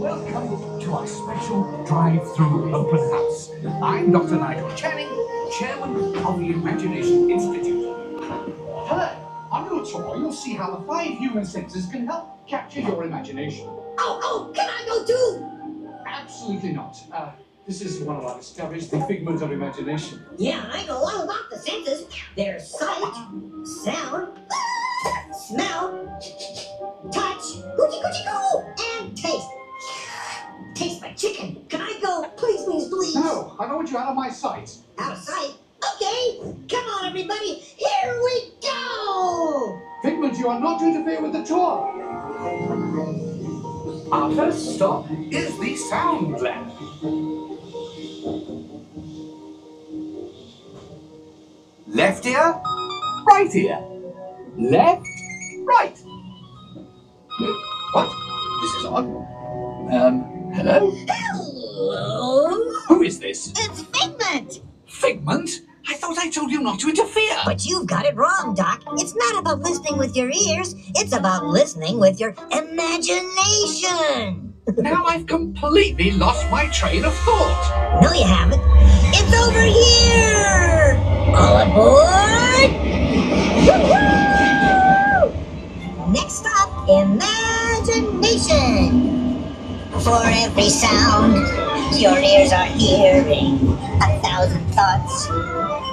Welcome to our special drive-through open house. I'm Dr. Nigel Channing, Chairman of the Imagination Institute. Hello. On your tour, you'll see how the 5 human senses can help capture your imagination. Oh, can I go too? Absolutely not. This is one of our discoveries, the Figment of Imagination. Yeah, I know all about the senses. There's sight, sound, smell, touch, coochie, and taste. Taste my chicken. Can I go? Please, please, please. No, I don't want you out of my sight. Out of sight? Okay. Come on, everybody. Here we go. Figment, you are not to interfere with the tour. Our first stop is the Sound Lab. Left ear, right ear. Left, right. What? This is odd. Hello? Hello? Who is this? It's Figment. Figment? I thought I told you not to interfere. But you've got it wrong, Doc. It's not about listening with your ears. It's about listening with your imagination. Now I've completely lost my train of thought. No, you haven't. It's over here! All aboard! Woo-hoo! Next stop, imagination. For every sound your ears are hearing, 1,000 thoughts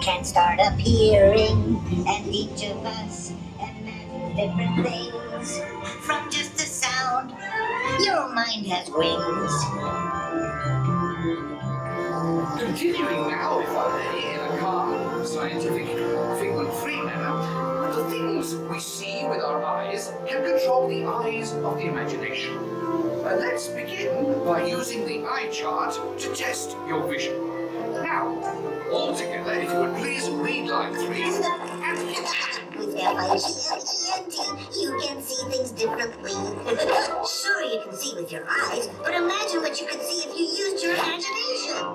can start appearing, and each of us imagines different things from just a sound. Your mind has wings. Continuing now, if I may, in a calm, scientific, figment-free manner, the things we see with our eyes can control the eyes of the imagination. Let's begin by using the eye chart to test your vision. Now, all together, if you would please read line 3 and hit it. With F-I-G-M-E-N-T, you can see things differently. Sure, you can see with your eyes, but imagine what you could see if you used your imagination.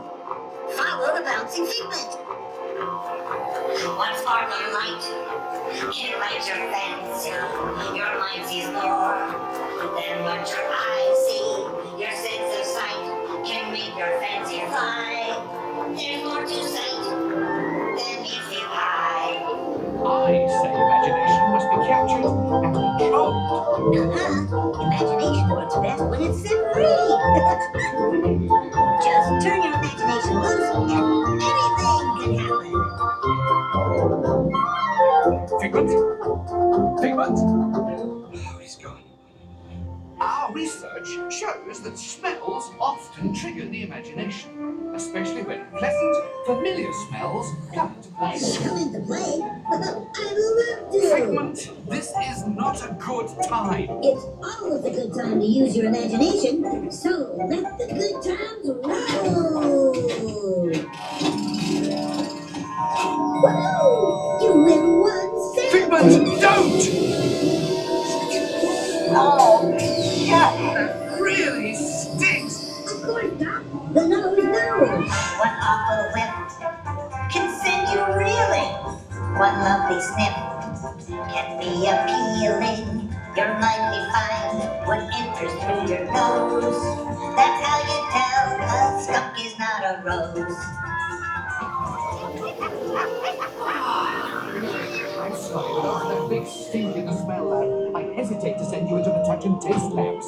Follow the bouncing figment. One sparkling light, it lights your fancy. Your mind sees more than what your eyes see. Your sense of sight can make your fancy fly. There's more to sight than meets the eye. I say imagination must be captured and controlled. Imagination works best when it's set free. Just turn your imagination loose and anything can happen. Figment? Figment? Oh, he's gone. Our research shows that smells often trigger the imagination, especially when pleasant, familiar smells come into play. Come into play? I'd love to. Figment, this is not a good time. It's always a good time to use your imagination, so let the good times roll. Woohoo! You win 1 cent. Figment, don't! Oh, yeah, that really stinks. Of course, Doc. The nose knows. One awful whiff can send you reeling. One lovely sniff can be appealing. Your mind may find what enters through your nose. That's how you tell a skunk is not a rose. I'm sorry, but after that big stink in the smell lab, I hesitate to send you into the touch and taste labs.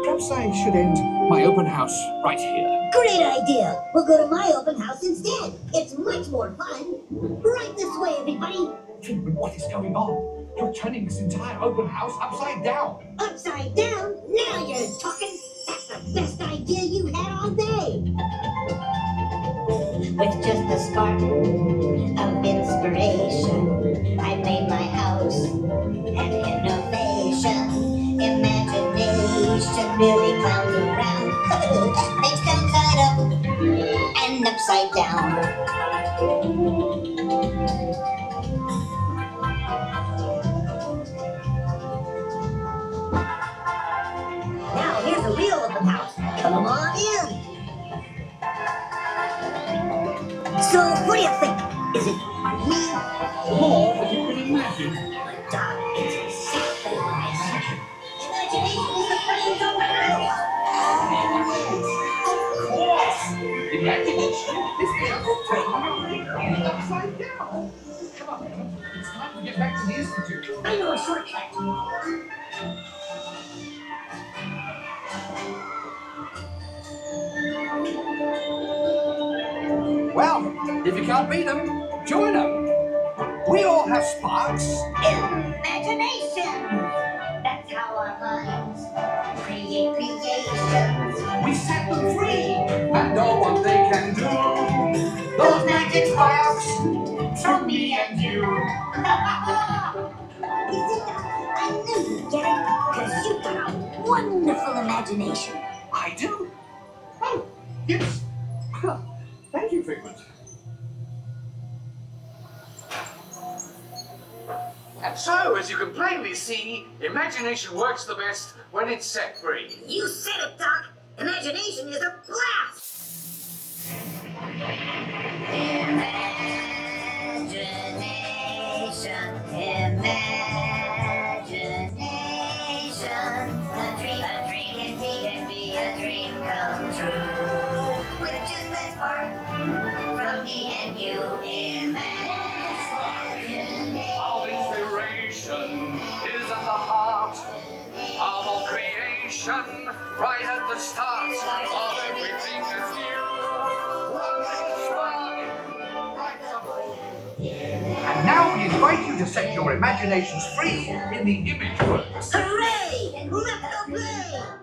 Perhaps I should end my open house right here. Great idea. We'll go to my open house instead. It's much more fun. Right this way, everybody. Figment, what is going on? You're turning this entire open house upside down. Upside down? Now you're talking. That's the best idea you had all day. With just a spark of inspiration, I made my house an innovation. Imagination really clowns around. Things turn side up and upside down. Now here's a real open house. Come on in. So, what do you think? Is it me? More than you can imagine. Doc, it's exactly what I said. Imagination is the brain's own house. It's time to get back to the Institute. I know a shortcut. Well, if you can't beat them, join them. We all have sparks. Imagination! That's how our minds create creations. We set them free and know what they can do. Those magic sparks from me and you. You see, I knew you'd get it, because you've got a wonderful imagination. I do? Oh, yes. Thank you, Figment. And so, as you can plainly see, imagination works the best when it's set free. You said it, Doc. Imagination is a blast. Imagination, imagination. A dream can be a dream come true. With just that spark from me and you. All inspiration is at the heart of all creation, right at the start of everything that's new. One little spark, right up. And now we invite you to set your imaginations free in the image works. Hooray! Let's go play!